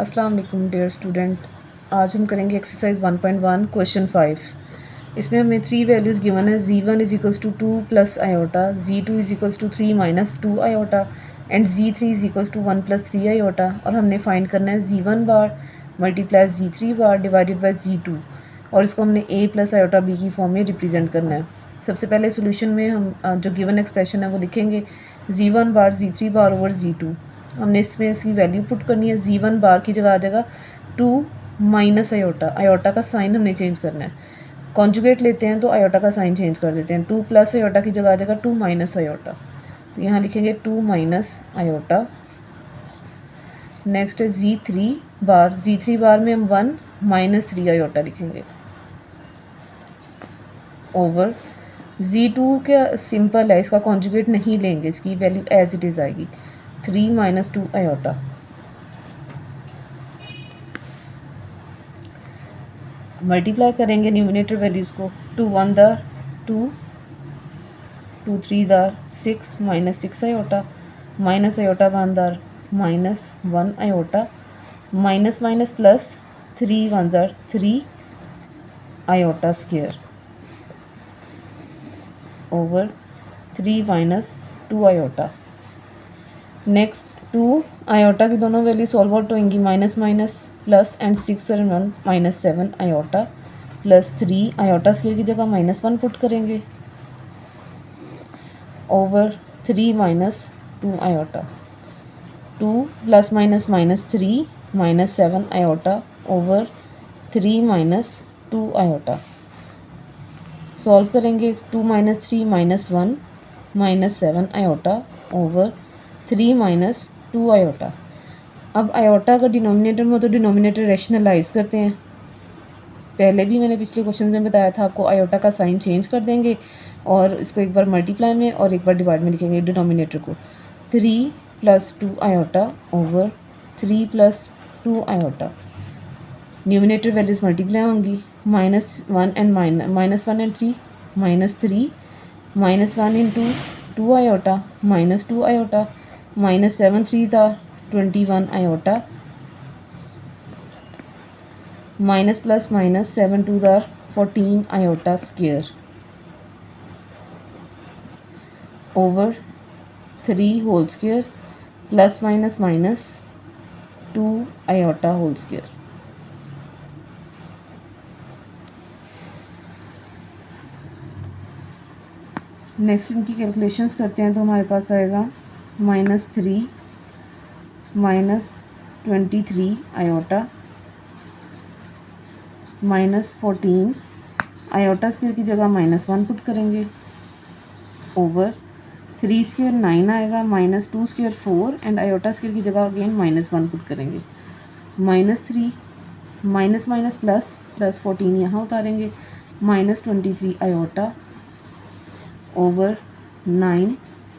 अस्सलाम वालेकुम dear student. आज हम करेंगे एक्सरसाइज 1.1 क्वेश्चन 5। इसमें हमें 3 वैल्यूज़ गिवन है। z1 is equals to 2 plus iota, z2 is equals to 3 minus 2 iota and z3 is equals to 1 plus 3 iota. और हमने फाइंड करना है z1 bar multiply z3 bar divided by z2 और इसको हमने a प्लस आयोटा b की form में represent करना है। सबसे पहले सोल्यूशन में हम जो गिवन एक्सप्रेशन है वो लिखेंगे z1 बार z3 बार ओवर z2। हमने इसमें इसकी वैल्यू पुट करनी है। z1 बार की जगह आ जाएगा 2 माइनस आयोटा, आयोटा का साइन हमने चेंज करना है। कॉन्जुगेट लेते हैं तो आयोटा का साइन चेंज कर देते हैं। 2 प्लस आयोटा की जगह आ जाएगा 2 माइनस आयोटा, तो यहाँ लिखेंगे 2 माइनस आयोटा। नेक्स्ट है z3 बार में हम 1 माइनस 3 आयोटा लिखेंगे ओवर z2 का सिंपल है, इसका कॉन्जुगेट नहीं लेंगे, इसकी वैल्यू एज इट इज़ आएगी 3 माइनस 2 आयोटा। मल्टीप्लाई करेंगे न्यूमिनेटर वैल्यूज़ को। 2 1 दार 2, 2 3 दार 6 माइनस 6 आयोटा, माइनस आयोटा 1 दार minus 1 iota, minus minus plus 3 1 दार 3 iota square over 3 minus 2 iota. Next 2 iota की दोनों वैल्यू सॉल्व आउट होंगी, माइनस माइनस प्लस एंड 6 और 1 minus 7 iota plus 3 iota square की जगह माइनस 1 पुट करेंगे over 3 minus 2 iota. 2 plus minus minus 3 minus 7 iota over 3 minus 2 iota. Solve करेंगे 2 minus 3 minus 1 minus 7 iota over 3 minus 2 iota. अब iota का denominator में तो denominator rationalise करते हैं। पहले भी मैंने पिछले क्वेश्चन में बताया था आपको, आयोटा का साइन चेंज कर देंगे और इसको एक बार मल्टीप्लाई में और एक बार डिवाइड में लिखेंगे डिनोमिनेटर को। 3 plus 2 iota over 3 plus 2 iota. Numerator values multiply होंगी, minus 1 and minus 1 and 3 minus 3 minus 1 into 2 iota minus 2 iota, minus 7 3 था 21 आयोटा, माइनस प्लस माइनस 7 2 था 14 iota square over 3 whole square plus minus minus 2 iota whole square. Next इनकी calculations करते हैं तो हमारे पास आएगा -3 -23 iota -14 iota square की जगह -1 पुट करेंगे ओवर 3 स्क्वायर 9 आएगा, -2 स्क्वायर 4 एंड आयोटा स्क्वायर की जगह अगेन -1 पुट करेंगे। -3 माइनस माइनस प्लस प्लस 14 यहाँ उतारेंगे, -23 iota over 9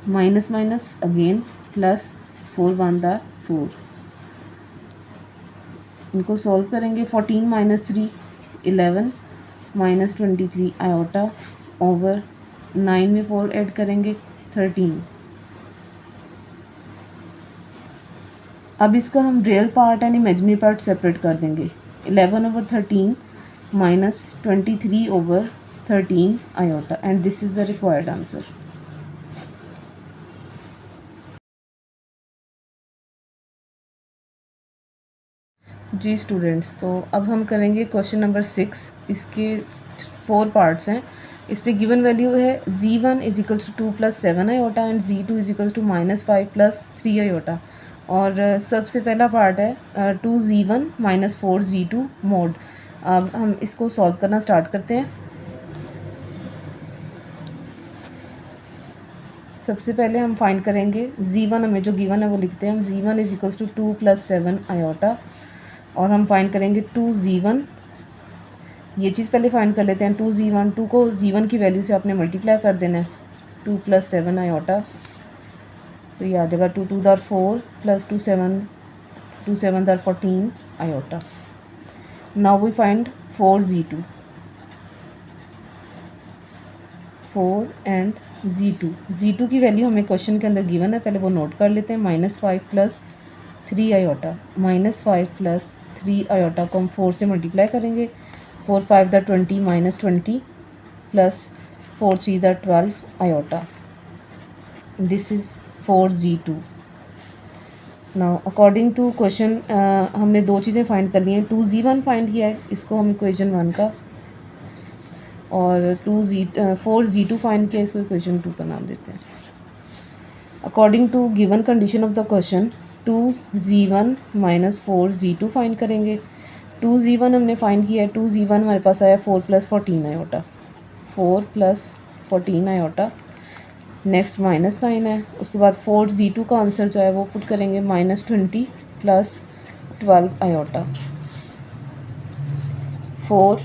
minus minus again plus 4 1 दा 4। इनको सॉल्व करेंगे। 14 माइनस 3 11 माइनस 23 आयोटा ओवर 9 में 4 ऐड करेंगे 13। अब इसका हम real part and imaginary part separate कर देंगे। 11 over 13 minus 23 over 13 iota and this is the required answer. जी स्टूडेंट्स, तो अब हम करेंगे क्वेश्चन नंबर 6। इसके 4 पार्ट्स हैं। इस पे गिवन वैल्यू है z1 is equals to 2 plus 7 iota and z2 is equals to -5 plus 3 iota. और सबसे पहला पार्ट है 2z1 माइनस 4z2 मोड। अब हम इसको सॉल्व करना स्टार्ट करते हैं। सबसे पहले हम फाइंड करेंगे z1, हमें जो गिवन है वो लिखते हैं हम। z1 is equals to 2 plus 7 iota और हम फाइंड करेंगे 2z1। ये चीज़ पहले फाइंड कर लेते हैं। 2z1, 2 को z1 की वैल्यू से आपने मल्टीप्लाई कर देना है। 2 प्लस 7 आयोटा, तो ये आ जाएगा 2 2 दार 4 प्लस 2 7 दार 14 iota. Now we find 4z2, 4 and z2 की वैल्यू हमें क्वेश्चन के अंदर गिवन है, पहले वो नोट कर लेते हैं। -5 प्लस 3 आयोटा, -5 प्लस 3 आयोटा को हम 4 से मल्टीप्लाई करेंगे। 4 5 the 20 -20 plus 4 3 the 12 iota. This is 4z2। Now according to question हमने दो चीज़ें फाइंड कर ली हैं। 2z1 फाइंड किया है, इसको हम इक्वेशन 1 का, और 4z2 फाइंड किया, इसको इक्वेशन 2 का नाम देते हैं। According to given condition of the question 2z1 minus 4z2 find करेंगे। 2z1 हमने फाइंड किया है, 2z1 हमारे पास आया 4 + 14 iota, 4 + 14 iota. Next minus sign है, उसके बाद 4z2 का आंसर जो है वो पुट करेंगे -20 + 12 आयोटा, 4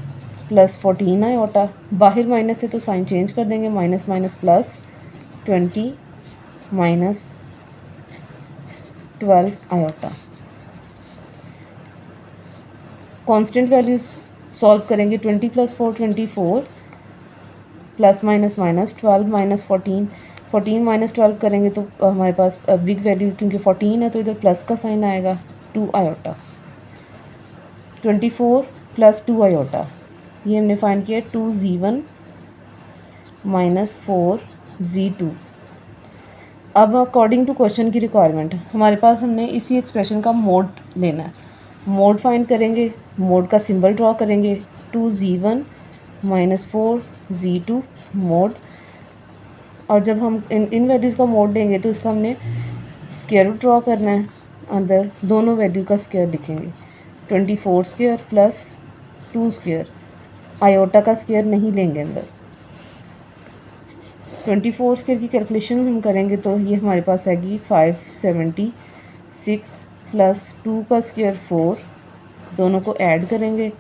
+ 14 आयोटा। बाहर माइनस है तो साइन चेंज कर देंगे, minus minus plus 20 - 12 iota. Constant values solve करेंगे। 20 + 4 24, प्लस माइनस माइनस 12 - 14, 14 - 12 करेंगे तो हमारे पास बिग वैल्यू, क्योंकि 14 है तो इधर प्लस का साइन आएगा, 2 आयोटा। 24 + 2 आयोटा, ये हमने फाइंड किया 2z1 - 4z2। अब अकॉर्डिंग टू क्वेश्चन की रिक्वायरमेंट हमारे पास, हमने इसी एक्सप्रेशन का मोड लेना है। मोड फाइंड करेंगे, मोड का सिंबल ड्रॉ करेंगे, 2z1 - 4z2 मोड। और जब हम इन वैल्यूज़ का मोड देंगे तो इसका हमने स्क्वायर रूट ड्रॉ करना है। अंदर दोनों वैल्यू का स्क्वायर लिखेंगे, 24 स्क्वायर प्लस 2 स्क्वायर, आयोटा का स्क्वायर नहीं लेंगे अंदर। 24 स्क्वायर की कैलकुलेशन हम करेंगे तो ये हमारे पास आएगी 576 प्लस 2 का स्क्वायर 4, दोनों को ऐड करेंगे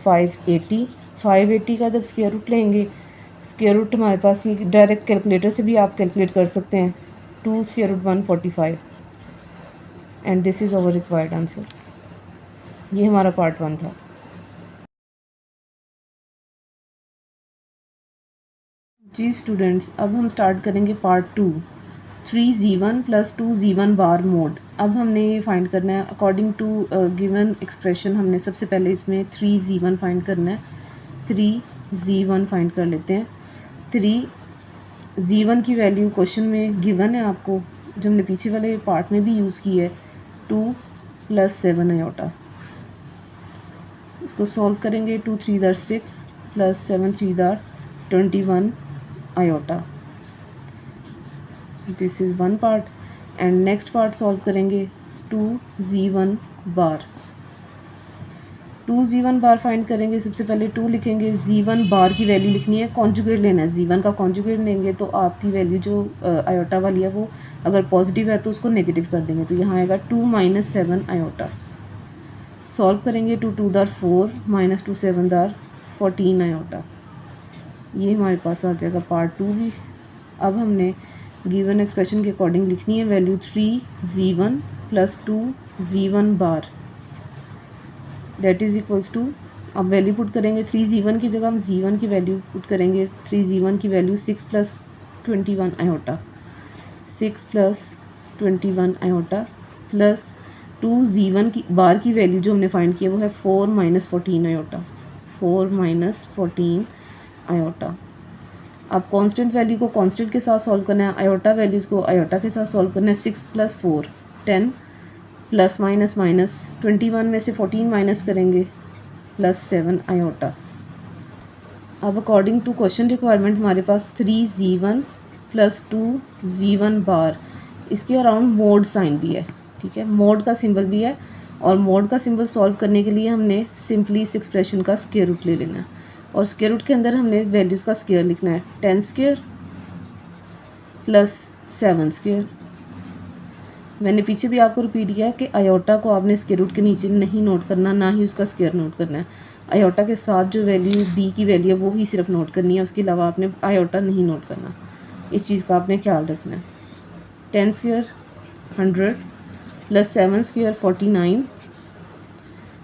580। 580 का जब स्क्वायर रूट लेंगे, स्क्वायर रूट हमारे पास ये डायरेक्ट कैलकुलेटर से भी आप कैलकुलेट कर सकते हैं, 2 square root 145, and this is our required answer. ये हमारा पार्ट 1 था। जी स्टूडेंट्स, अब हम स्टार्ट करेंगे पार्ट 2, 3z1 + 2z1 बार मोड। अब हमने ये फाइंड करना है अकॉर्डिंग टू गिवन एक्सप्रेशन। हमने सबसे पहले इसमें 3z1 फाइंड करना है। 3z1 फाइंड कर लेते हैं। 3z1 की वैल्यू क्वेश्चन में गिवन है आपको, जो हमने पीछे वाले पार्ट में भी यूज़ की है, 2 + 7 आयोटा। इसको सॉल्व करेंगे, 2 3 * 6 + 7 3 * 21 iota. This is one part, and next part solve करेंगे, 2z1 बार। 2z1 बार फाइंड करेंगे। सबसे पहले 2 लिखेंगे, z1 बार की वैल्यू लिखनी है, कॉन्जुगेट लेना है, z1 का कॉन्जुगेट लेंगे तो आपकी वैल्यू जो आयोटा वाली है वो अगर पॉजिटिव है तो उसको नेगेटिव कर देंगे, तो यहाँ आएगा 2 - 7 आयोटा। सॉल्व करेंगे, 2 2 * 4 - 2 7 * 14 आयोटा। ये हमारे पास आ जाएगा पार्ट 2 भी। अब हमने गिवन एक्सप्रेशन के अकॉर्डिंग लिखनी है value 3z1 + 2z1 bar, that is equals to, अब वैल्यू पुट करेंगे, 3z1 की जगह हम z1 की वैल्यू पुट करेंगे। 3z1 की value 6 + 21 iota, 6 + 21 iota, plus 2z1 की बार की वैल्यू जो हमने फाइंड किया वो है 4 - 14 आयोटा, 4 - 14 आयोटा। अब कांस्टेंट वैल्यू को कांस्टेंट के साथ सॉल्व करना है, आयोटा वैल्यूज़ को आयोटा के साथ सॉल्व करना है। 6 + 4 10, प्लस माइनस माइनस 21 में से 14 माइनस करेंगे, +7 आयोटा। अब अकॉर्डिंग टू क्वेश्चन रिक्वायरमेंट हमारे पास 3z1 + 2z1 बार, इसके अराउंड मोड साइन भी है, ठीक है, मोड का सिंबल भी है। और मोड का सिंबल सॉल्व करने के लिए हमने सिंपली इस एक्सप्रेशन का स्क्वायर रूट ले लेना है, और स्क्वायर रूट के अंदर हमने वैल्यूज़ का स्क्वायर लिखना है, 10 स्क्वायर + 7 स्क्वायर। मैंने पीछे भी आपको रिपीट किया कि आयोटा को आपने स्क्वायर रूट के नीचे नहीं नोट करना, ना ही उसका स्क्वायर नोट करना है। आयोटा के साथ जो वैल्यू बी की वैल्यू है वो ही सिर्फ नोट करनी है, उसके अलावा आपने आयोटा नहीं नोट करना। इस चीज़ का आपने ख्याल रखना है। 10 square 100 + 7 square 49,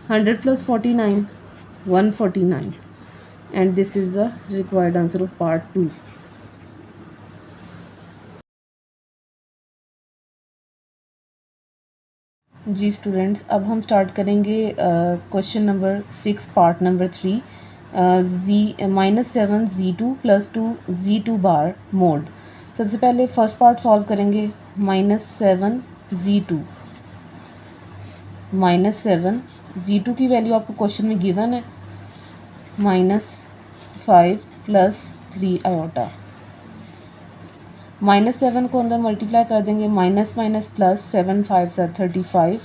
100 + 49 149, and this is the required answer of part 2. जी स्टूडेंट्स, अब हम स्टार्ट करेंगे question number 6 part number 3 -7 Z2 + 2 Z2 bar mode. सबसे पहले फर्स्ट पार्ट सॉल्व करेंगे। -7 Z2 -7 की वैल्यू आपको क्वेश्चन में गिवन है -5 + 3 आयोटा। -7 को अंदर मल्टीप्लाई कर देंगे, माइनस माइनस प्लस, 7 5 सा 35,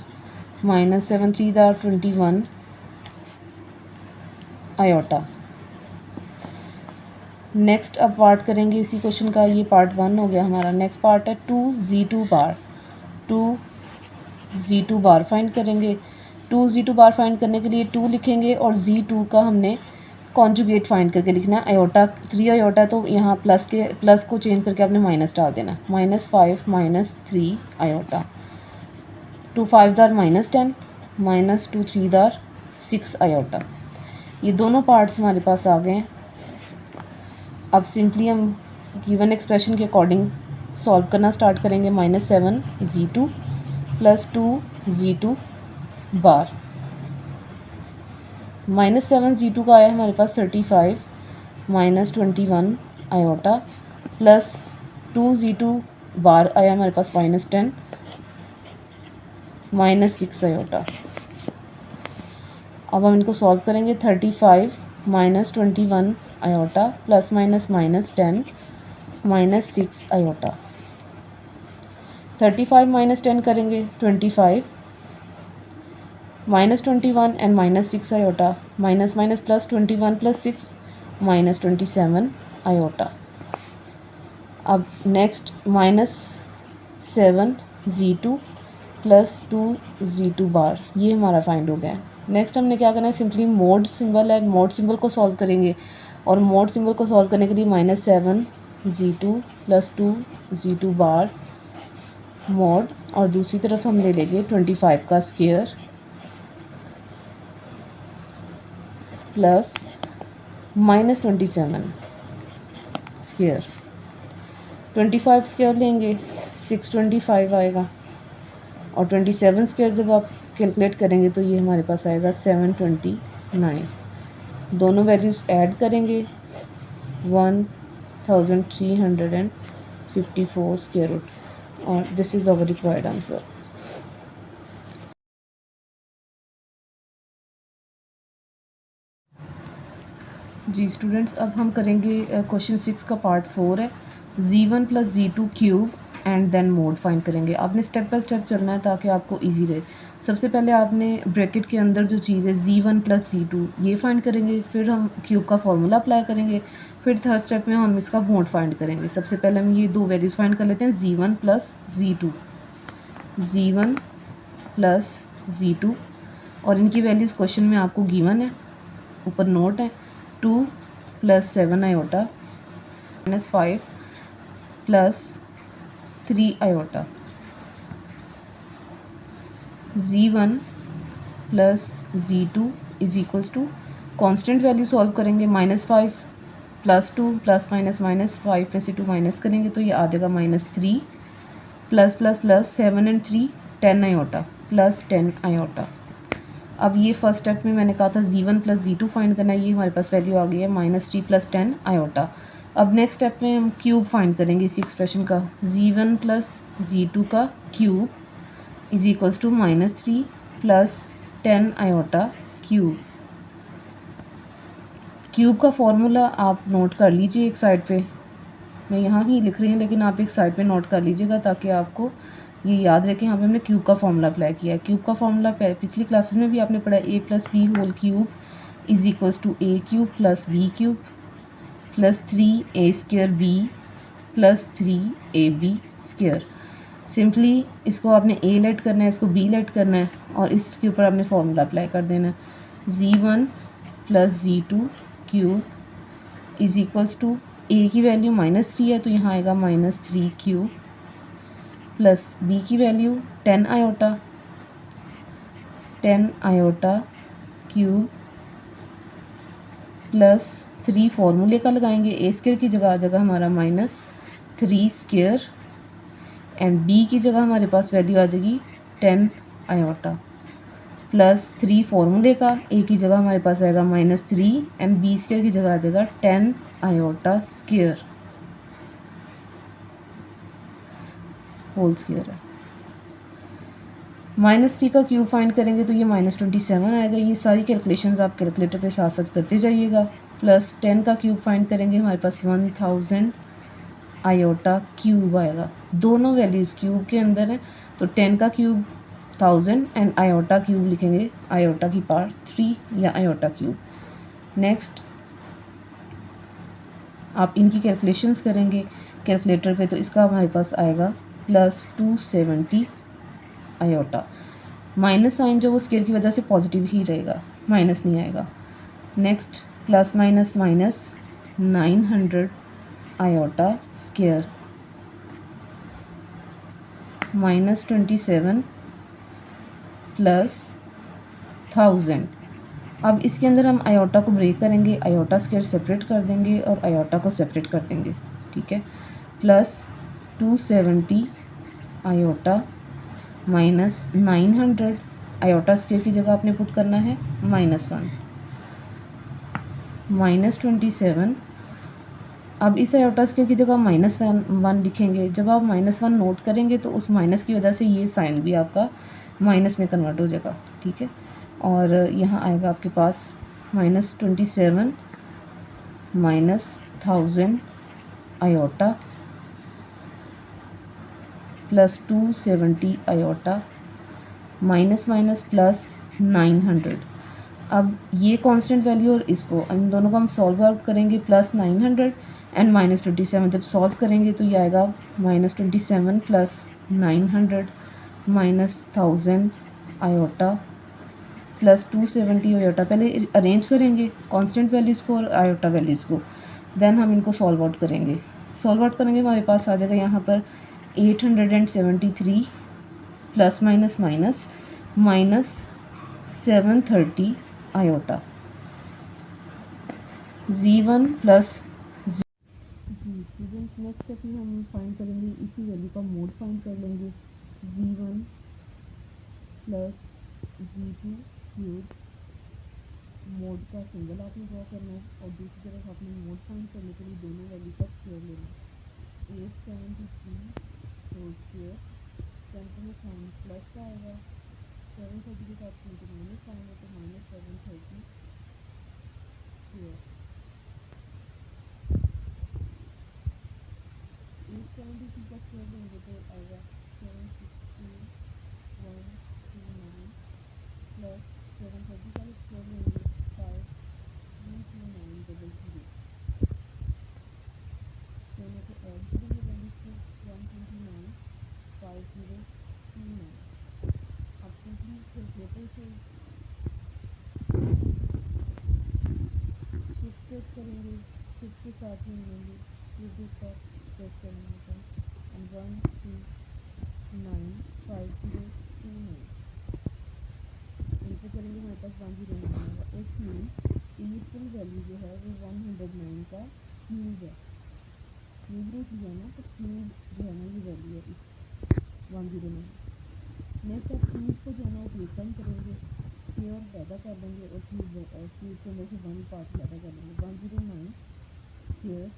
-7 3 दा 21 आयोटा। नेक्स्ट अब पार्ट करेंगे इसी क्वेश्चन का, ये पार्ट 1 हो गया हमारा। नेक्स्ट पार्ट है 2 Z2 बार। 2 Z2 बार फाइंड करेंगे। 2 Z2 बार फाइंड करने के लिए 2 लिखेंगे और Z2 का हमने कॉन्जुगेट फाइंड करके लिखना है। आयोटा 3 आयोटा, तो यहाँ प्लस को चेंज करके आपने माइनस डाल देना। -5 -3 आयोटा। 2 5 दार -10, -2 3 दार 6 आयोटा। ये दोनों पार्ट्स हमारे पास आ गए हैं। अब सिंपली हम गिवन एक्सप्रेशन के अकॉर्डिंग सॉल्व करना स्टार्ट करेंगे। -7 Z2 + 2 Z2 बार। -7 Z2 का आया हमारे पास 35, -21 आयोटा, प्लस 2 Z2 बार आया हमारे पास -10, -6 आयोटा। अब हम इनको सॉल्व करेंगे। 35 -21 आयोटा, प्लस माइनस -10, -6 आयोटा। 35 -10 करेंगे 25, -21 and -6 iota, minus minus plus 21 + 6, -27 iota. अब नेक्स्ट -7 Z2 + 2 Z2 बार, ये हमारा फाइंड हो गया। नेक्स्ट हमने क्या करना है, सिंपली मोड सिंबल है, मोड सिंबल को सॉल्व करेंगे। और मोड सिंबल को सॉल्व करने के लिए -7 Z2 + 2 Z2 बार मोड, और दूसरी तरफ हम ले लेंगे 25 का स्क्वायर प्लस -27 स्क्वायर। 25 स्क्वायर लेंगे 625 आएगा, और 27 स्क्वायर जब आप कैलकुलेट करेंगे तो ये हमारे पास आएगा 729। दोनों वैल्यूज़ ऐड करेंगे 1354 स्क्वायर रूट, और this is our required answer. जी स्टूडेंट्स, अब हम करेंगे क्वेश्चन 6 का पार्ट 4 है। Z1 + Z2 cube and then mode find करेंगे। आपने स्टेप बाय स्टेप चलना है ताकि आपको इजी रहे। सबसे पहले आपने ब्रैकेट के अंदर जो चीज़ है Z1 + Z2 ये फाइंड करेंगे, फिर हम क्यूब का फॉर्मूला अप्लाई करेंगे, फिर थर्ड स्टेप में हम इसका मोड फाइंड करेंगे। सबसे पहले हम ये दो वैल्यूज़ फाइंड कर लेते हैं, Z1 + Z2, Z1 + Z2, और इनकी वैल्यूज़ क्वेश्चन में आपको गिवन है, ऊपर नोट है। 2 + 7 iota, -5 + 3 iota. Z1 + Z2 = constant value solve करेंगे। -5 + 2 + -5 में से 2 माइनस करेंगे तो ये आ जाएगा -3, +++ 7 एंड 3 10 आयोटा, + 10 आयोटा। अब ये फर्स्ट स्टेप में मैंने कहा था Z1 + Z2 फाइंड करना है, ये हमारे पास वैल्यू आ गई है -3 + 10 आयोटा। अब नेक्स्ट स्टेप में हम क्यूब फाइंड करेंगे इसी एक्सप्रेशन का। Z1 + Z2 का क्यूब = -3 + 10 आयोटा क्यूब। क्यूब का फॉर्मूला आप नोट कर लीजिए एक साइड पे, मैं यहाँ ही लिख रही हूँ लेकिन आप एक साइड पे नोट कर लीजिएगा ताकि आपको ये याद रखें। यहाँ पे हमने क्यूब का फॉर्मूला अप्लाई किया है। क्यूब का फॉर्मूला पिछली क्लासेस में भी आपने पढ़ा, a + b whole cube = a³ + b³ + 3a² b + 3ab²। Simply इसको आपने a लेट करना है, इसको b लेट करना है, और इसके ऊपर आपने फॉर्मूला अप्लाई कर देना है। Z1 + Z2 क्यूब = a की वैल्यू -3 है तो यहाँ आएगा -3³ प्लस b की value 10 iota, 10 iota cube plus 3 फॉर्मूले का लगाएंगे, a² की जगह आ जाएगा हमारा -3² एंड b की जगह हमारे पास वैल्यू आ जाएगी 10 आयोटा प्लस 3 फॉर्मूले का, ए की जगह हमारे पास आएगा -3 एंड बी स्क्वायर की जगह आ जाएगा 10 आयोटा स्क्वायर होल स्क्वायर है। -3 का क्यूब फाइंड करेंगे तो ये -27 आएगा। ये सारी कैलकुलेशंस आप कैलकुलेटर पे साथ साथ करते जाइएगा। प्लस 10 का क्यूब फाइंड करेंगे, हमारे पास 1000 आयोटा क्यूब आएगा। दोनों वैल्यूज़ क्यूब के अंदर है, तो 10 का क्यूब 1000 एंड आयोटा क्यूब लिखेंगे आयोटा की पावर 3 या आयोटा क्यूब। नेक्स्ट आप इनकी कैलकुलेशंस करेंगे कैलकुलेटर पे, तो इसका हमारे पास आएगा +270 आयोटा। माइनस साइन जो वो स्क्वायर की वजह से पॉजिटिव ही रहेगा, माइनस नहीं आएगा। Next plus minus minus 900 iota square -27 plus 1000। अब इसके अंदर हम आयोटा को ब्रेक करेंगे, आयोटा स्क्वायर सेपरेट कर देंगे और आयोटा को सेपरेट कर देंगे, ठीक है। Plus 270 iota minus 900 iota square की जगह आपने पुट करना है -1 -27। अब इस आयोटा स्क्वायर की जगह -1 लिखेंगे। जब आप -1 नोट करेंगे तो उस माइनस की वजह से ये साइन भी आपका माइनस में कन्वर्ट हो जाएगा, ठीक है। और यहाँ आएगा आपके पास -27 -1000 iota plus 270 iota minus minus plus 900। अब ये कांस्टेंट वैल्यू और इसको इन दोनों को हम सॉल्व आउट करेंगे, +900 एंड -27 जब सॉल्व करेंगे तो ये आएगा -27 प्लस 900 -1000 आयोटा प्लस 270 आयोटा। पहले अरेंज करेंगे कांस्टेंट वैल्यूज़ को और आयोटा वैल्यूज़ को, देन हम इनको सॉल्व आउट करेंगे। सॉल्व आउट करेंगे हमारे पास आ जाएगा यहाँ पर 873 plus minus minus -730 iota Z1 plus जी स्टूडेंट्स नेक्स्ट स्टेप में हम फाइंड करेंगे, इसी वैल्यू का मोड फाइंड कर लेंगे। Z1 plus Z2 cube mode का सिंबल आपने ड्रॉ करना है और दूसरी तरफ आपने मोड फाइंड करने के लिए दोनों वैल्यू का स्क्वायर लेना है। 873 होल स्क्वायर, सेंटर में साइन प्लस का आएगा, 730 के साथ क्योंकि माइनस साइन है तो -730 स्क्वायर। 873 का स्क्वायर लेंगे तो आएगा 76129 प्लस 730 का स्क्वायर लेंगे 532900। दोनों को ऐड करेंगे वैल्यूज को 129 5029। अब सिंपली कैलकुलेटर से शिफ्ट प्रेस करेंगे, शिफ्ट के साथ ही लेंगे क्यूबिक का प्रेस करना होता है एंड 1295029 इंटर करेंगे, हमारे पास 109 आएगा। इट्स मीन ये फुल वैल्यू जो है वो 109 का क्यूब है। क्यूब रूट लिया ना तो क्यूब जो है ना ये वैल्यू है इस 109। नेक्स्ट आप क्यूब को जो है ना वो कम करेंगे, स्क्वायर पैदा कर लेंगे और क्यूब के अंदर से 1 पार्ट पैदा कर लेंगे। 109 स्क्वायर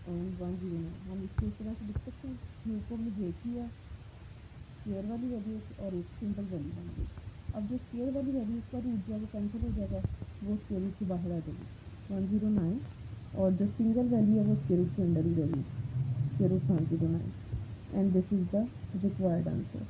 एंड 109 हम इसको इस तरह से लिख सकते हैं। क्यूब को हमने ब्रेक किया, स्क्वायर वाली वैल्यू और एक सिंपल वैल्यू बन गई। अब जो स्क्वायर वाली वैल्यू उसका रूट जो है कैंसिल हो जाएगा, वो स्क्वायर रूट से बाहर आ जाएगी 109 और जो सिंगल वैल्यू है वो स्क्वायर रूट के अंदर ही रहेगी, square root 109 and this is the required answer.